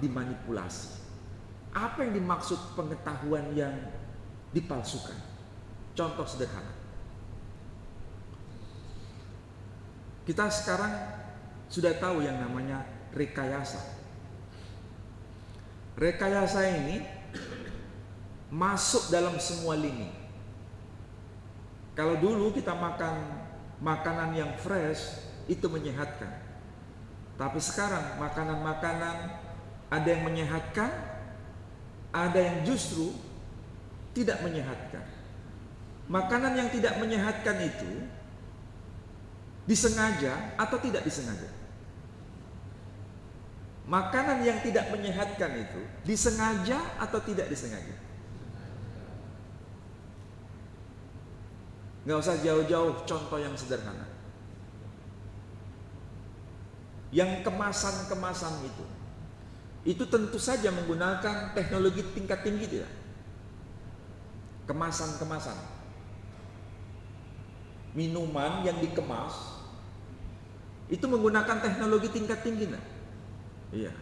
dimanipulasi. Apa yang dimaksud pengetahuan yang dipalsukan? Contoh sederhana. Kita sekarang sudah tahu yang namanya rekayasa. Rekayasa ini masuk dalam semua lini. Kalau dulu kita makan makanan yang fresh, itu menyehatkan. Tapi sekarang makanan-makanan ada yang menyehatkan, ada yang justru tidak menyehatkan. Makanan yang tidak menyehatkan itu disengaja atau tidak disengaja? Makanan yang tidak menyehatkan itu disengaja atau tidak disengaja? Nggak usah jauh-jauh, contoh yang sederhana. Yang kemasan-kemasan itu tentu saja menggunakan teknologi tingkat tinggi tidak? Kemasan-kemasan. Minuman yang dikemas itu menggunakan teknologi tingkat tinggi enggak? Iya.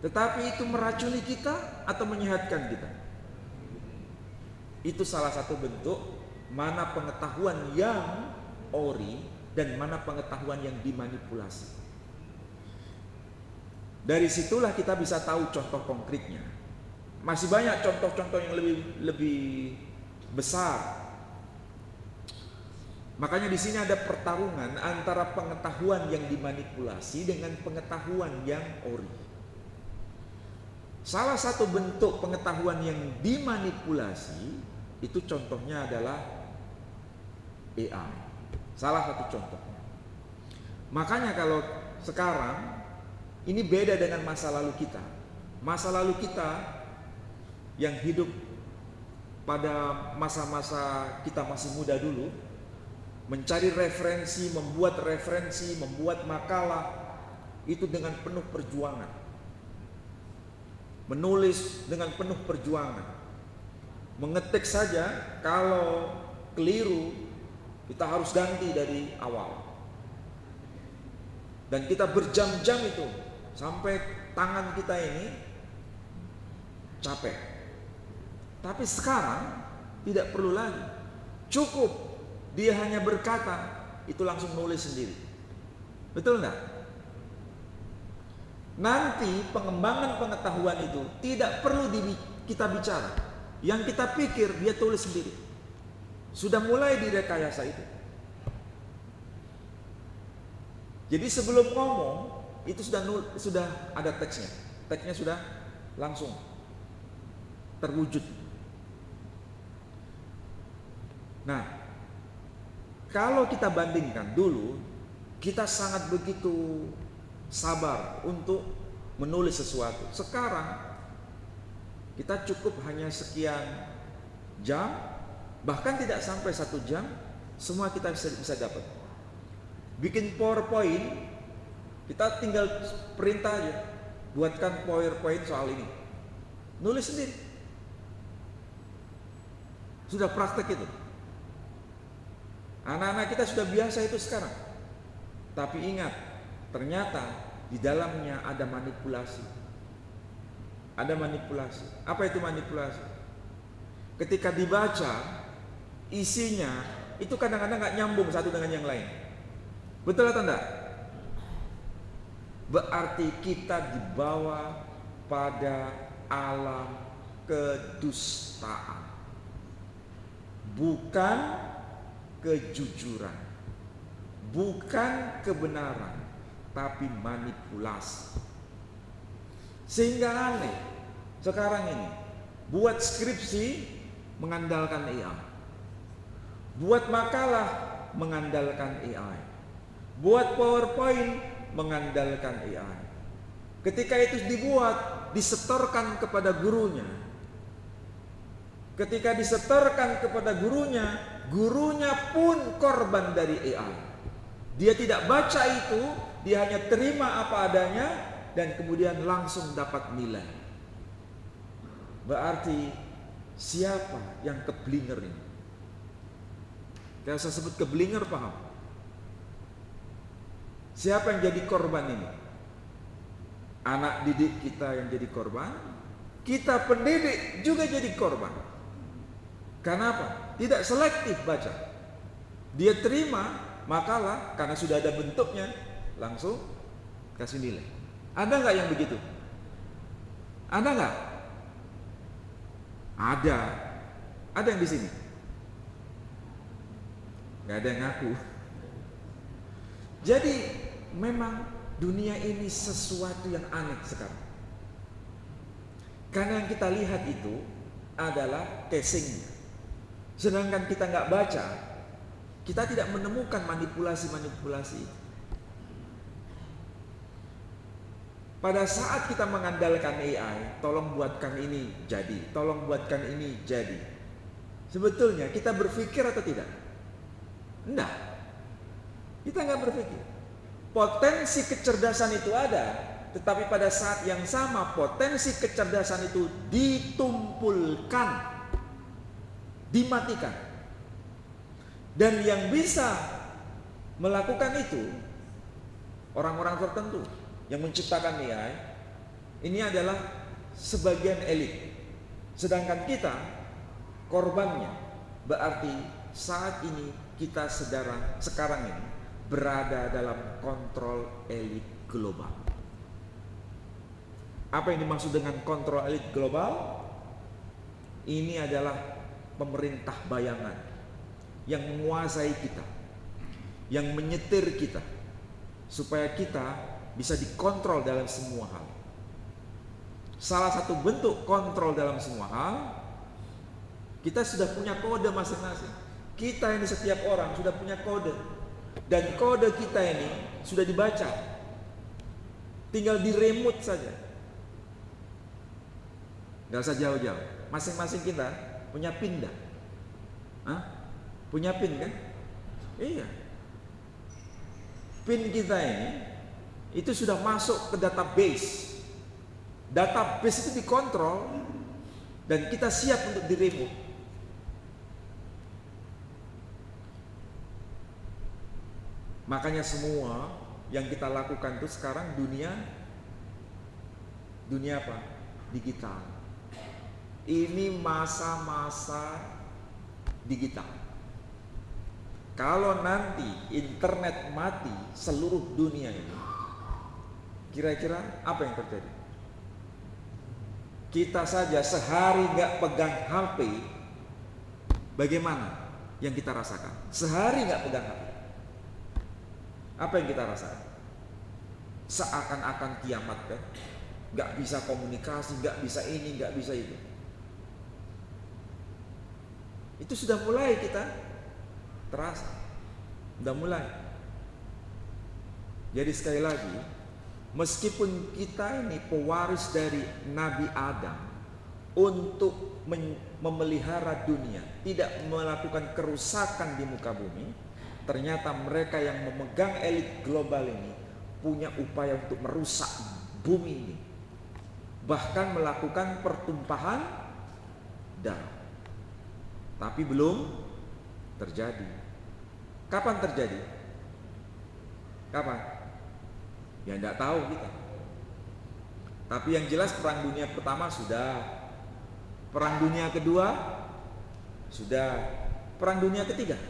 Tetapi itu meracuni kita atau menyehatkan kita? Itu salah satu bentuk mana pengetahuan yang ori dan mana pengetahuan yang dimanipulasi. Dari situlah kita bisa tahu contoh konkretnya. Masih banyak contoh-contoh yang lebih besar. Makanya di sini ada pertarungan antara pengetahuan yang dimanipulasi dengan pengetahuan yang ori. Salah satu bentuk pengetahuan yang dimanipulasi itu contohnya adalah AI. Salah satu contohnya. Makanya kalau sekarang ini beda dengan masa lalu kita. Masa lalu kita yang hidup pada masa-masa kita masih muda dulu, mencari referensi, membuat makalah itu dengan penuh perjuangan. Menulis dengan penuh perjuangan. Mengetik saja kalau keliru kita harus ganti dari awal. Dan kita berjam-jam itu sampai tangan kita ini capek. Tapi sekarang tidak perlu lagi. Cukup dia hanya berkata, itu langsung nulis sendiri. Betul enggak? Nanti pengembangan pengetahuan itu tidak perlu kita bicara. Yang kita pikir dia tulis sendiri. Sudah mulai direkayasa itu. Jadi sebelum ngomong itu sudah ada teksnya. Teksnya sudah langsung terwujud. Nah, kalau kita bandingkan dulu, kita sangat begitu sabar untuk menulis sesuatu. Sekarang kita cukup hanya sekian jam, bahkan tidak sampai 1 jam, semua kita bisa dapat. Bikin PowerPoint, kita tinggal perintah aja, buatkan PowerPoint soal ini, nulis sendiri. Sudah praktek itu. Anak-anak kita sudah biasa itu sekarang. Tapi ingat, ternyata di dalamnya ada manipulasi. Ada manipulasi. Apa itu manipulasi? Ketika dibaca, isinya itu kadang-kadang nggak nyambung satu dengan yang lain. Betul atau enggak? Berarti kita dibawa pada alam kedustaan, bukan kejujuran, bukan kebenaran, tapi manipulasi. Sehingga aneh sekarang ini, buat skripsi mengandalkan AI, buat makalah mengandalkan AI, buat PowerPoint mengandalkan AI. Ketika itu dibuat, disetorkan kepada gurunya. Ketika disetorkan kepada gurunya, gurunya pun korban dari AI. Dia tidak baca itu, dia hanya terima apa adanya dan kemudian langsung dapat nilai. Berarti siapa yang keblinger ini? Kalau saya sebut keblinger, paham? Siapa yang jadi korban ini? Anak didik kita yang jadi korban, kita pendidik juga jadi korban. Karena apa? Tidak selektif baca. Dia terima makalah karena sudah ada bentuknya, langsung kasih nilai. Ada nggak yang begitu? Ada nggak? Ada. Ada yang di sini? Nggak ada yang ngaku. Jadi memang dunia ini sesuatu yang aneh sekarang. Karena yang kita lihat itu adalah casingnya. Sedangkan kita nggak baca, kita tidak menemukan manipulasi-manipulasi. Pada saat kita mengandalkan AI, tolong buatkan ini jadi, tolong buatkan ini jadi. Sebetulnya kita berpikir atau tidak? Enggak. Kita nggak berpikir. Potensi kecerdasan itu ada, tetapi pada saat yang sama potensi kecerdasan itu ditumpulkan, dimatikan. Dan yang bisa melakukan itu orang-orang tertentu yang menciptakan AI. Ini adalah sebagian elit. Sedangkan kita korbannya. Berarti saat ini kita sekarang ini berada dalam kontrol elit global. Apa yang dimaksud dengan kontrol elit global? Ini adalah pemerintah bayangan yang menguasai kita, yang menyetir kita, supaya kita bisa dikontrol dalam semua hal. Salah satu bentuk kontrol dalam semua hal, kita sudah punya kode masing-masing. Kita ini setiap orang sudah punya kode, dan kode kita ini sudah dibaca, tinggal di remote saja. Gak usah jauh-jauh. Masing-masing kita punya PIN dah. Punya PIN kan? Iya. PIN kita ini itu sudah masuk ke database. Database itu dikontrol dan kita siap untuk di-remove. Makanya semua yang kita lakukan itu sekarang dunia apa? Digital. Ini masa-masa digital. Kalau nanti internet mati seluruh dunia ini, kira-kira apa yang terjadi? Kita saja sehari nggak pegang HP, bagaimana yang kita rasakan? Sehari nggak pegang HP, apa yang kita rasakan? Seakan-akan kiamat kan? Nggak bisa komunikasi, nggak bisa ini, nggak bisa itu. Itu sudah mulai kita terasa, sudah mulai. Jadi sekali lagi, meskipun kita ini pewaris dari Nabi Adam untuk memelihara dunia, tidak melakukan kerusakan di muka bumi, ternyata mereka yang memegang elit global ini punya upaya untuk merusak bumi ini, bahkan melakukan pertumpahan darah. Tapi belum terjadi. Kapan terjadi? Kapan? Ya enggak tahu kita. Tapi yang jelas perang dunia pertama sudah. Perang dunia kedua sudah. Perang dunia ketiga?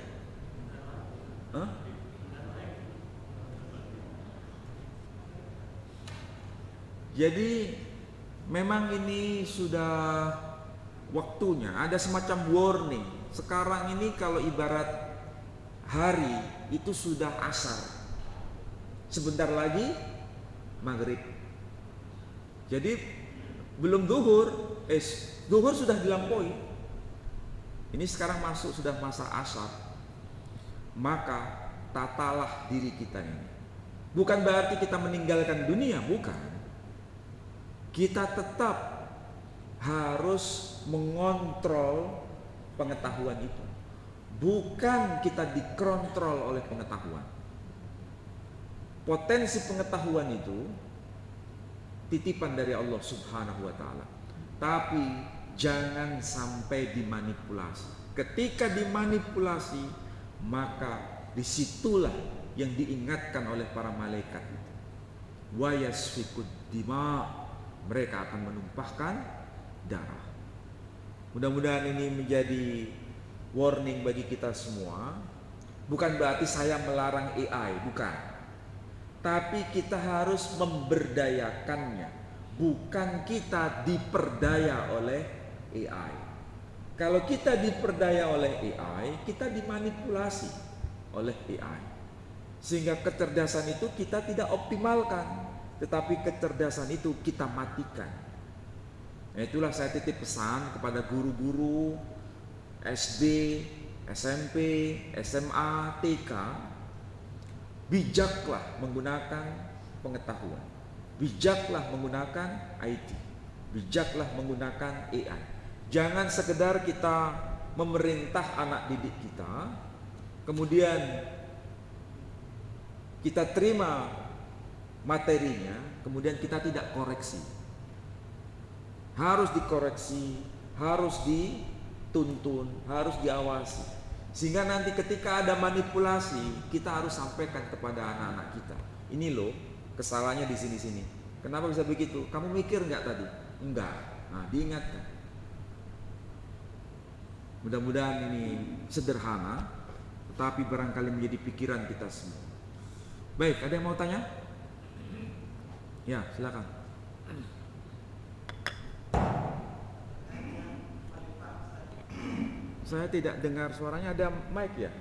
Jadi memang ini sudah waktunya, ada semacam warning. Sekarang ini kalau ibarat hari itu sudah asar, sebentar lagi maghrib. Jadi belum zuhur, zuhur sudah dilampaui. Ini sekarang masuk sudah masa asar. Maka tatalah diri kita ini. Bukan berarti kita meninggalkan dunia, bukan. Kita tetap harus mengontrol pengetahuan itu. Bukan kita dikontrol oleh pengetahuan. Potensi pengetahuan itu titipan dari Allah Subhanahu wa ta'ala. Tapi jangan sampai dimanipulasi. Ketika dimanipulasi, maka disitulah yang diingatkan oleh para malaikat itu. Wa yasfikun dima, mereka akan menumpahkan darah. Mudah-mudahan ini menjadi warning bagi kita semua. Bukan berarti saya melarang AI, bukan. Tapi kita harus memberdayakannya, bukan kita diperdaya oleh AI. Kalau kita diperdaya oleh AI, kita dimanipulasi oleh AI. Sehingga kecerdasan itu kita tidak optimalkan, tetapi kecerdasan itu kita matikan. Nah, itulah saya titip pesan kepada guru-guru SD, SMP, SMA, TK. Bijaklah menggunakan pengetahuan, bijaklah menggunakan IT, bijaklah menggunakan AI. Jangan sekedar kita memerintah anak didik kita, kemudian kita terima materinya, kemudian kita tidak koreksi. Harus dikoreksi, harus dituntun, harus diawasi. Sehingga nanti ketika ada manipulasi, kita harus sampaikan kepada anak-anak kita. Ini loh, kesalahannya di sini-sini. Kenapa bisa begitu? Kamu mikir nggak tadi? Enggak. Nah, diingatkan. Mudah-mudahan ini sederhana, tetapi barangkali menjadi pikiran kita semua. Baik, ada yang mau tanya? Ya, silakan. Saya tidak dengar suaranya, ada mic ya?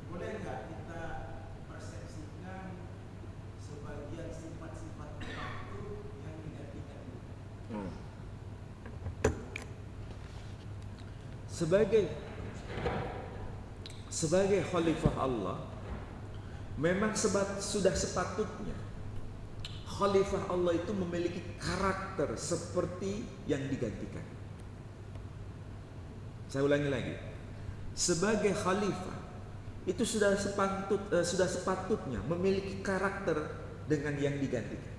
Boleh nggak kita persepsikan sebagian sifat-sifat itu yang digantikan? Sebagai khalifah Allah, memang sudah sepatutnya khalifah Allah itu memiliki karakter seperti yang digantikan. Saya ulangi lagi. Sebagai khalifah itu sudah sepatutnya memiliki karakter dengan yang digantikan.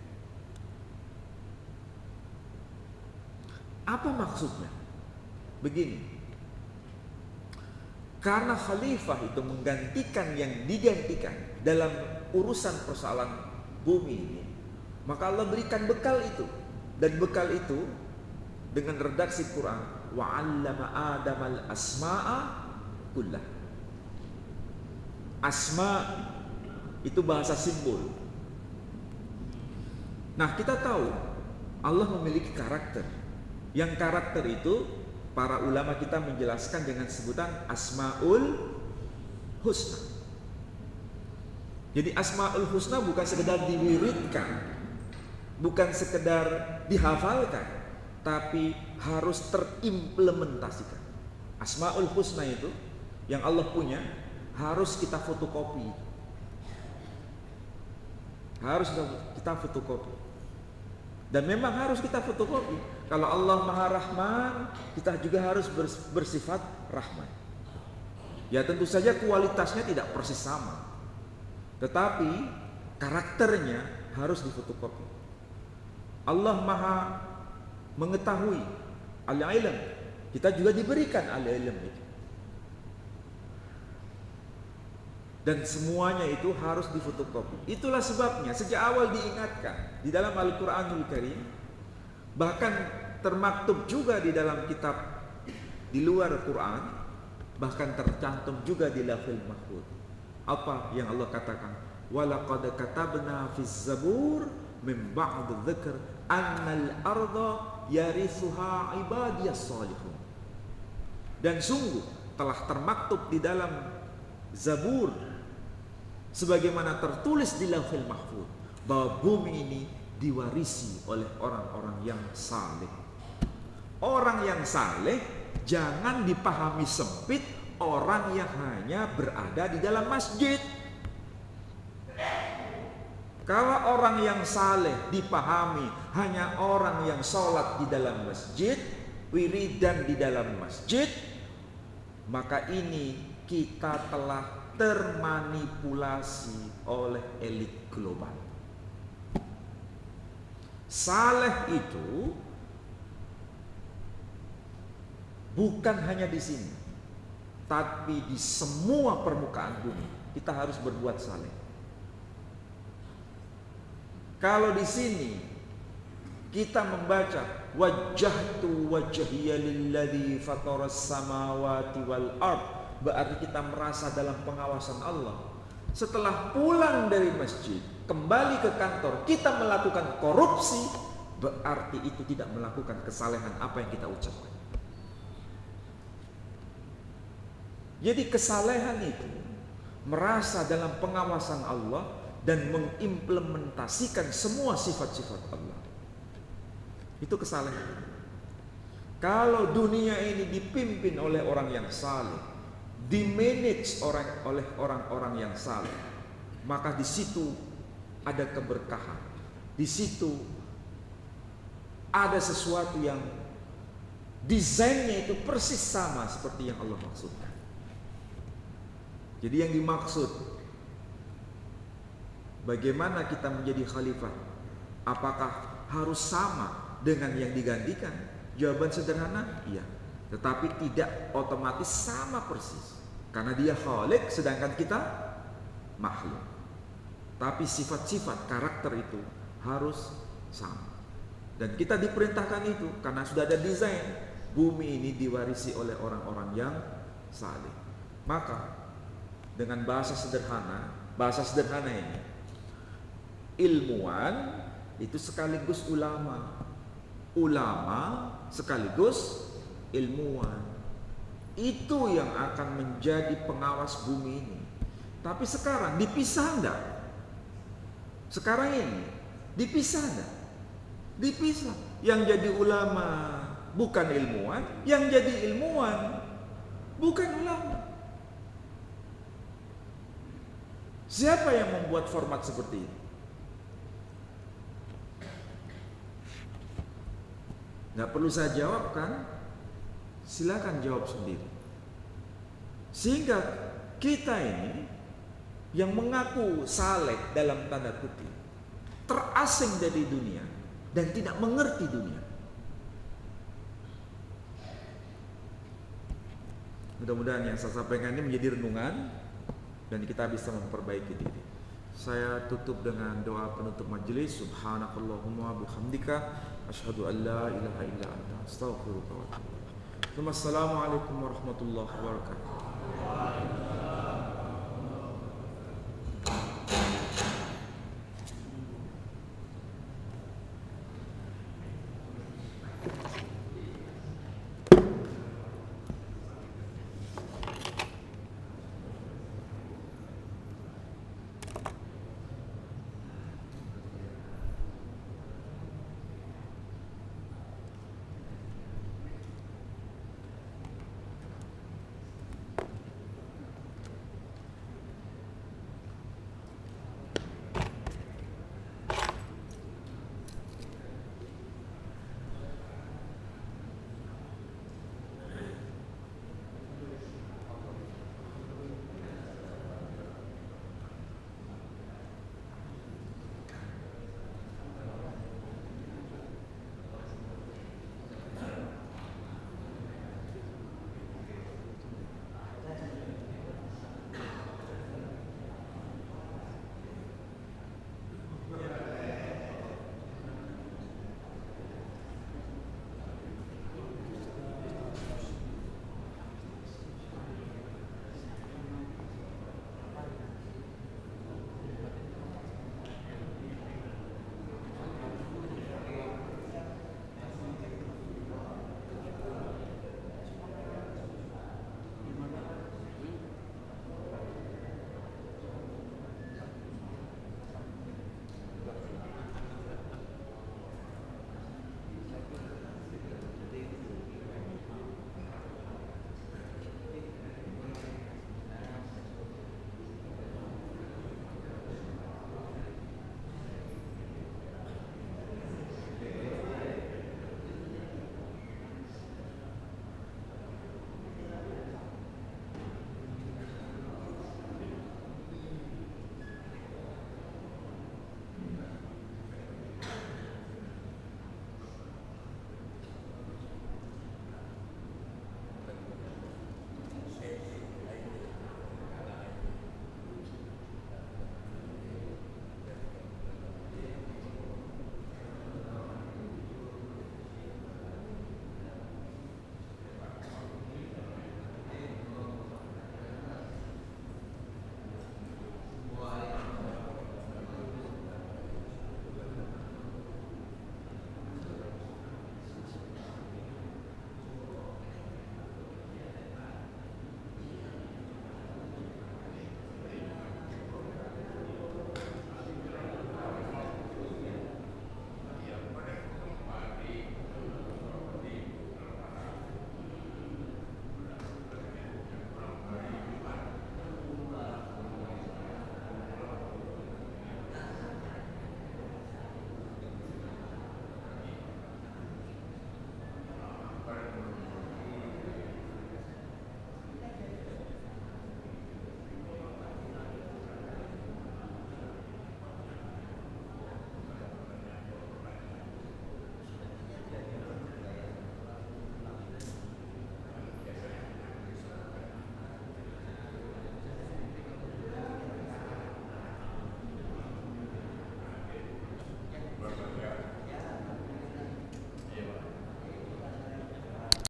Apa maksudnya? Begini. Karena khalifah itu menggantikan yang digantikan dalam urusan persoalan bumi ini, maka Allah berikan bekal itu. Dan bekal itu dengan redaksi Quran, wa 'allama Adamal asma'a kullah. Asma itu bahasa simbol. Nah, kita tahu Allah memiliki karakter. Yang karakter itu para ulama kita menjelaskan dengan sebutan Asmaul Husna. Jadi Asmaul Husna bukan sekedar diwiridkan, bukan sekedar dihafalkan, tapi harus terimplementasikan. Asmaul Husna itu yang Allah punya harus kita fotokopi. Harus kita fotokopi. Dan memang harus kita fotokopi. Kalau Allah Maha Rahman, kita juga harus bersifat Rahman. Ya tentu saja kualitasnya tidak persis sama, tetapi karakternya harus difotokopi. Allah Maha mengetahui, al-ilm, kita juga diberikan al-ilm itu. Dan semuanya itu harus difotokopi. Itulah sebabnya sejak awal diingatkan di dalam Al-Quranul Karim, bahkan termaktub juga di dalam kitab di luar Quran, bahkan tercantum juga di Lauhul Mahfuz. Apa yang Allah katakan? Walaqad katabna fiz zabur min ba'd dzikr annal arda yarithuha ibadiyas salihun. Dan sungguh telah termaktub di dalam Zabur sebagaimana tertulis di Lauhul Mahfuz bahwa bumi ini diwarisi oleh orang-orang yang saleh. Orang yang saleh jangan dipahami sempit orang yang hanya berada di dalam masjid. Kalau orang yang saleh dipahami hanya orang yang sholat di dalam masjid, wiridan di dalam masjid, maka ini kita telah termanipulasi oleh elit global. Saleh itu bukan hanya di sini, tapi di semua permukaan bumi kita harus berbuat saleh. Kalau di sini kita membaca wajjahtu wajhiya lilladzi fataras samawati wal ard, berarti kita merasa dalam pengawasan Allah. Setelah pulang dari masjid, kembali ke kantor, kita melakukan korupsi, berarti itu tidak melakukan kesalehan apa yang kita ucapkan. Jadi kesalehan itu merasa dalam pengawasan Allah dan mengimplementasikan semua sifat-sifat Allah. Itu kesalehan. Kalau dunia ini dipimpin oleh orang yang saleh, dimanage oleh orang-orang yang saleh, maka di situ ada keberkahan. Di situ ada sesuatu yang desainnya itu persis sama seperti yang Allah maksudkan. Jadi yang dimaksud bagaimana kita menjadi khalifah, apakah harus sama dengan yang digantikan? Jawaban sederhana, iya. Tetapi tidak otomatis sama persis, karena dia khalik sedangkan kita makhluk. Tapi sifat-sifat karakter itu harus sama. Dan kita diperintahkan itu karena sudah ada desain. Bumi ini diwarisi oleh orang-orang yang saleh. Maka dengan bahasa sederhana ini, ilmuwan itu sekaligus ulama, ulama sekaligus ilmuwan. Itu yang akan menjadi pengawas bumi ini. Tapi sekarang dipisah enggak? Sekarang ini dipisah enggak? Dipisah. Yang jadi ulama bukan ilmuwan, yang jadi ilmuwan bukan ulama. Siapa yang membuat format seperti ini? Nggak perlu saya jawab kan? Silakan jawab sendiri. Sehingga kita ini yang mengaku saleh dalam tanda kutip, terasing dari dunia dan tidak mengerti dunia. Mudah-mudahan yang saya sampaikan ini menjadi renungan dan kita bisa memperbaiki diri. Saya tutup dengan doa penutup majelis. Subhanakallahumma bihamdika asyhadu an la ilaha illa anta astaghfiruka wa atubu ilaik. Assalamualaikum warahmatullahi wabarakatuh.